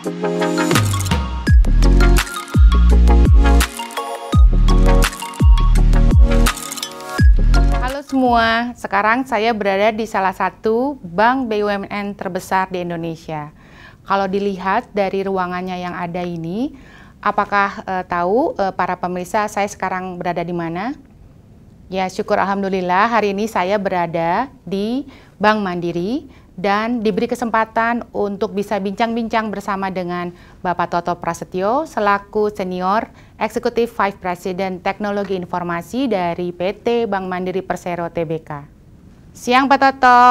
Halo semua, sekarang saya berada di salah satu bank BUMN terbesar di Indonesia. Kalau dilihat dari ruangannya yang ada ini, apakah tahu para pemirsa saya sekarang berada di mana? Ya, syukur alhamdulillah hari ini saya berada di Bank Mandiri dan diberi kesempatan untuk bisa bincang-bincang bersama dengan Bapak Toto Prasetyo selaku Senior Eksekutif Vice President Teknologi Informasi dari PT Bank Mandiri Persero Tbk. Siang Pak Toto,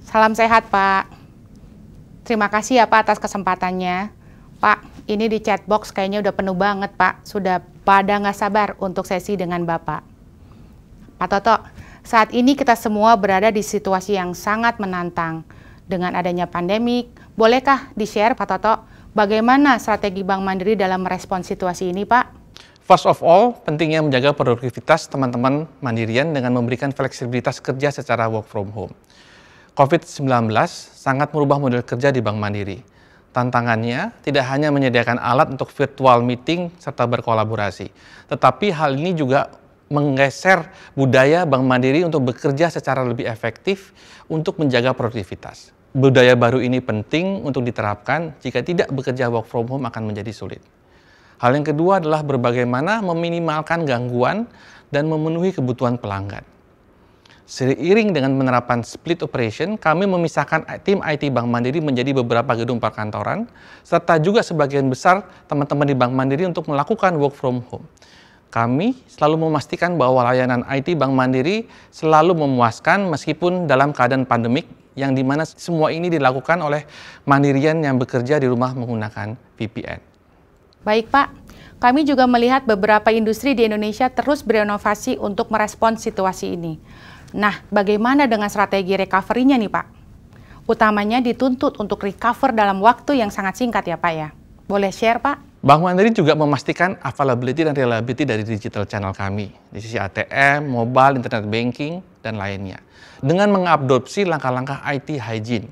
salam sehat Pak. Terima kasih ya Pak atas kesempatannya. Pak, ini di chatbox kayaknya udah penuh banget Pak, sudah pada nggak sabar untuk sesi dengan Bapak. Pak Toto, saat ini kita semua berada di situasi yang sangat menantang. Dengan adanya pandemik, bolehkah di-share Pak Toto, bagaimana strategi Bank Mandiri dalam merespons situasi ini Pak? First of all, pentingnya menjaga produktivitas teman-teman mandirian dengan memberikan fleksibilitas kerja secara work from home. COVID-19 sangat merubah model kerja di Bank Mandiri. Tantangannya tidak hanya menyediakan alat untuk virtual meeting serta berkolaborasi, tetapi hal ini juga menggeser budaya Bank Mandiri untuk bekerja secara lebih efektif untuk menjaga produktivitas. Budaya baru ini penting untuk diterapkan jika tidak bekerja work from home akan menjadi sulit. Hal yang kedua adalah bagaimana meminimalkan gangguan dan memenuhi kebutuhan pelanggan. Seiring dengan penerapan split operation, kami memisahkan tim IT Bank Mandiri menjadi beberapa gedung perkantoran, serta juga sebagian besar teman-teman di Bank Mandiri untuk melakukan work from home. Kami selalu memastikan bahwa layanan IT Bank Mandiri selalu memuaskan meskipun dalam keadaan pandemik yang dimana semua ini dilakukan oleh mandirian yang bekerja di rumah menggunakan VPN. Baik Pak, kami juga melihat beberapa industri di Indonesia terus berinovasi untuk merespons situasi ini. Nah, bagaimana dengan strategi recovery-nya nih Pak? Utamanya dituntut untuk recover dalam waktu yang sangat singkat ya Pak ya. Boleh share Pak? Bank Mandiri juga memastikan availability dan reliability dari digital channel kami, di sisi ATM, mobile, internet banking, dan lainnya. Dengan mengadopsi langkah-langkah IT hygiene,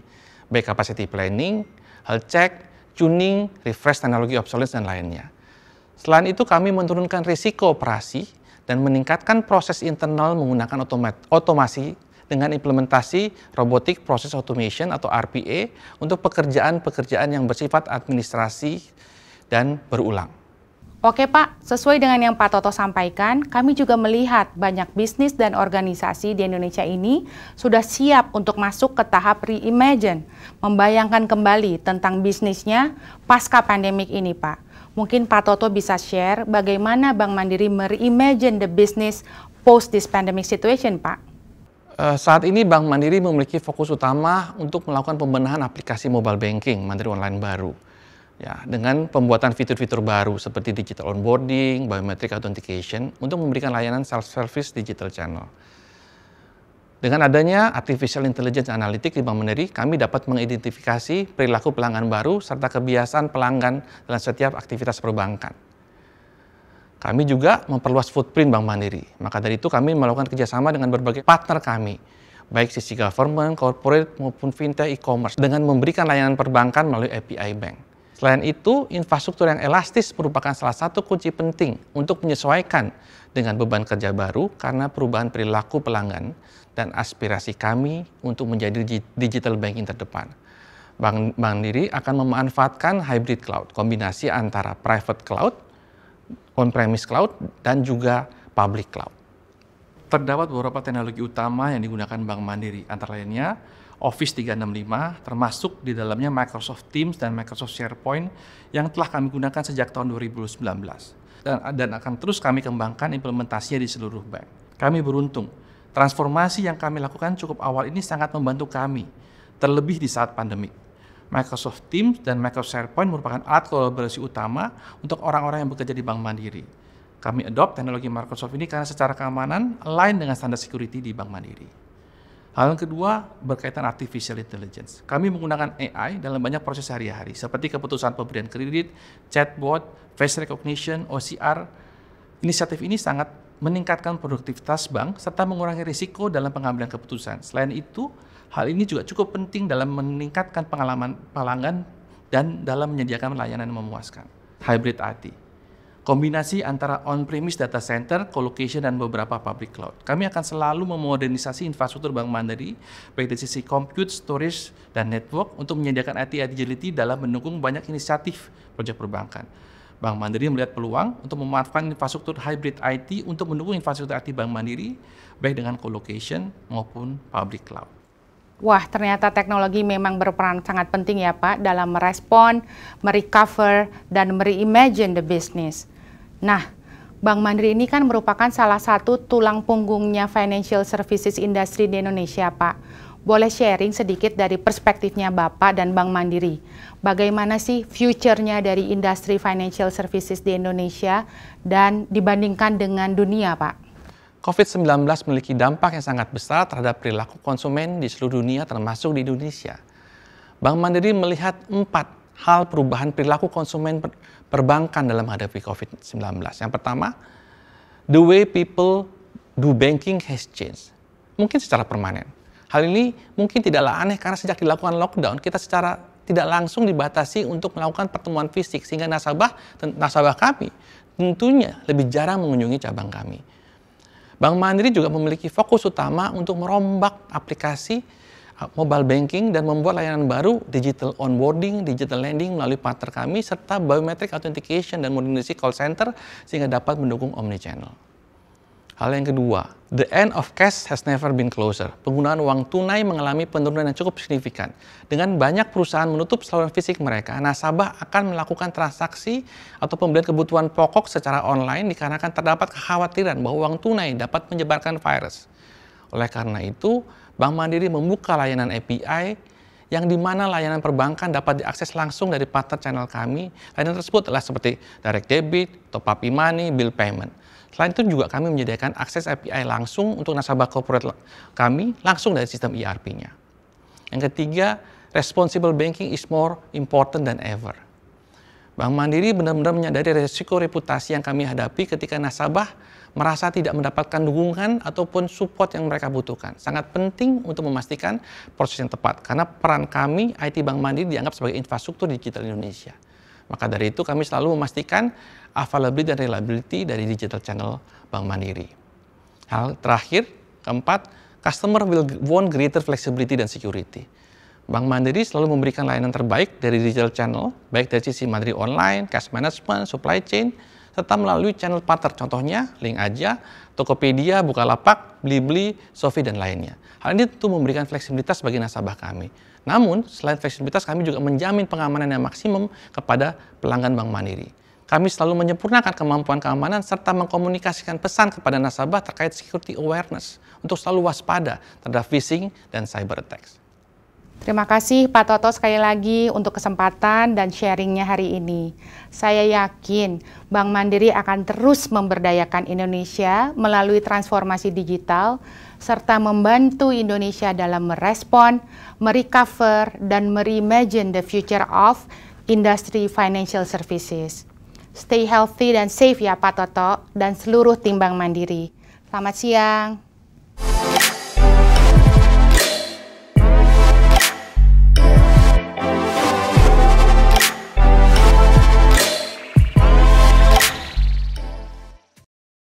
baik capacity planning, health check, tuning, refresh teknologi obsolescence, dan lainnya. Selain itu, kami menurunkan risiko operasi dan meningkatkan proses internal menggunakan otomasi dengan implementasi Robotic Process Automation atau RPA untuk pekerjaan-pekerjaan yang bersifat administrasi dan berulang. Oke Pak, sesuai dengan yang Pak Toto sampaikan, kami juga melihat banyak bisnis dan organisasi di Indonesia ini sudah siap untuk masuk ke tahap reimagine, membayangkan kembali tentang bisnisnya pasca pandemik ini Pak. Mungkin Pak Toto bisa share bagaimana Bank Mandiri mereimagine the business post this pandemic situation Pak? Saat ini Bank Mandiri memiliki fokus utama untuk melakukan pembenahan aplikasi mobile banking Mandiri Online baru. Ya, dengan pembuatan fitur-fitur baru seperti digital onboarding, biometric authentication untuk memberikan layanan self-service digital channel. Dengan adanya artificial intelligence analytics di Bank Mandiri, kami dapat mengidentifikasi perilaku pelanggan baru serta kebiasaan pelanggan dalam setiap aktivitas perbankan. Kami juga memperluas footprint Bank Mandiri. Maka dari itu kami melakukan kerjasama dengan berbagai partner kami, baik sisi government, corporate maupun fintech, e-commerce, dengan memberikan layanan perbankan melalui API Bank. Selain itu, infrastruktur yang elastis merupakan salah satu kunci penting untuk menyesuaikan dengan beban kerja baru karena perubahan perilaku pelanggan dan aspirasi kami untuk menjadi digital banking terdepan. Bank Mandiri akan memanfaatkan hybrid cloud, kombinasi antara private cloud, on-premise cloud, dan juga public cloud. Terdapat beberapa teknologi utama yang digunakan Bank Mandiri, antara lainnya Office 365, termasuk di dalamnya Microsoft Teams dan Microsoft SharePoint yang telah kami gunakan sejak tahun 2019. Dan akan terus kami kembangkan implementasinya di seluruh bank. Kami beruntung, transformasi yang kami lakukan cukup awal ini sangat membantu kami, terlebih di saat pandemik. Microsoft Teams dan Microsoft SharePoint merupakan alat kolaborasi utama untuk orang-orang yang bekerja di Bank Mandiri. Kami adopt teknologi Microsoft ini karena secara keamanan align dengan standar security di Bank Mandiri. Hal yang kedua berkaitan artificial intelligence. Kami menggunakan AI dalam banyak proses sehari-hari, seperti keputusan pemberian kredit, chatbot, face recognition, OCR. Inisiatif ini sangat meningkatkan produktivitas bank serta mengurangi risiko dalam pengambilan keputusan. Selain itu, hal ini juga cukup penting dalam meningkatkan pengalaman pelanggan dan dalam menyediakan layanan yang memuaskan. Hybrid IT. Kombinasi antara on-premise data center, colocation, dan beberapa public cloud. Kami akan selalu memodernisasi infrastruktur Bank Mandiri, baik dari sisi compute, storage, dan network untuk menyediakan IT agility dalam mendukung banyak inisiatif proyek perbankan. Bank Mandiri melihat peluang untuk memanfaatkan infrastruktur hybrid IT untuk mendukung infrastruktur IT Bank Mandiri, baik dengan colocation maupun public cloud. Wah, ternyata teknologi memang berperan sangat penting ya Pak dalam merespon, merecover, dan mereimagine the business. Nah, Bank Mandiri ini kan merupakan salah satu tulang punggungnya financial services industry di Indonesia, Pak. Boleh sharing sedikit dari perspektifnya Bapak dan Bank Mandiri. Bagaimana sih future-nya dari industri financial services di Indonesia dan dibandingkan dengan dunia, Pak? COVID-19 memiliki dampak yang sangat besar terhadap perilaku konsumen di seluruh dunia termasuk di Indonesia. Bank Mandiri melihat 4 hal perubahan perilaku konsumen perbankan dalam menghadapi COVID-19. Yang pertama, the way people do banking has changed. Mungkin secara permanen. Hal ini mungkin tidaklah aneh karena sejak dilakukan lockdown, kita secara tidak langsung dibatasi untuk melakukan pertemuan fisik, sehingga nasabah kami tentunya lebih jarang mengunjungi cabang kami. Bank Mandiri juga memiliki fokus utama untuk merombak aplikasi mobile banking dan membuat layanan baru digital onboarding, digital lending melalui partner kami, serta biometric authentication dan modernisasi call center sehingga dapat mendukung omnichannel. Hal yang kedua, the end of cash has never been closer. Penggunaan uang tunai mengalami penurunan yang cukup signifikan. Dengan banyak perusahaan menutup saluran fisik mereka, nasabah akan melakukan transaksi atau pembelian kebutuhan pokok secara online dikarenakan terdapat kekhawatiran bahwa uang tunai dapat menyebarkan virus. Oleh karena itu, Bank Mandiri membuka layanan API yang di mana layanan perbankan dapat diakses langsung dari partner channel kami. Layanan tersebut adalah seperti direct debit, top up e-money, bill payment. Selain itu juga kami menyediakan akses API langsung untuk nasabah corporate kami langsung dari sistem ERP-nya. Yang ketiga, responsible banking is more important than ever. Bank Mandiri benar-benar menyadari resiko reputasi yang kami hadapi ketika nasabah merasa tidak mendapatkan dukungan ataupun support yang mereka butuhkan. Sangat penting untuk memastikan proses yang tepat, karena peran kami, IT Bank Mandiri, dianggap sebagai infrastruktur digital Indonesia. Maka dari itu kami selalu memastikan availability dan reliability dari digital channel Bank Mandiri. Hal terakhir, keempat, customer will want greater flexibility dan security. Bank Mandiri selalu memberikan layanan terbaik dari digital channel, baik dari sisi Mandiri Online, cash management, supply chain, serta melalui channel partner, contohnya Link Aja, Tokopedia, Bukalapak, Blibli, Shopee, dan lainnya. Hal ini tentu memberikan fleksibilitas bagi nasabah kami. Namun, selain fleksibilitas, kami juga menjamin pengamanan yang maksimum kepada pelanggan Bank Mandiri. Kami selalu menyempurnakan kemampuan keamanan serta mengkomunikasikan pesan kepada nasabah terkait security awareness untuk selalu waspada terhadap phishing dan cyber attacks. Terima kasih Pak Toto sekali lagi untuk kesempatan dan sharingnya hari ini. Saya yakin Bank Mandiri akan terus memberdayakan Indonesia melalui transformasi digital, serta membantu Indonesia dalam merespon, merecover, dan mereimagine the future of industry financial services. Stay healthy dan safe ya Pak Toto dan seluruh tim Bank Mandiri. Selamat siang.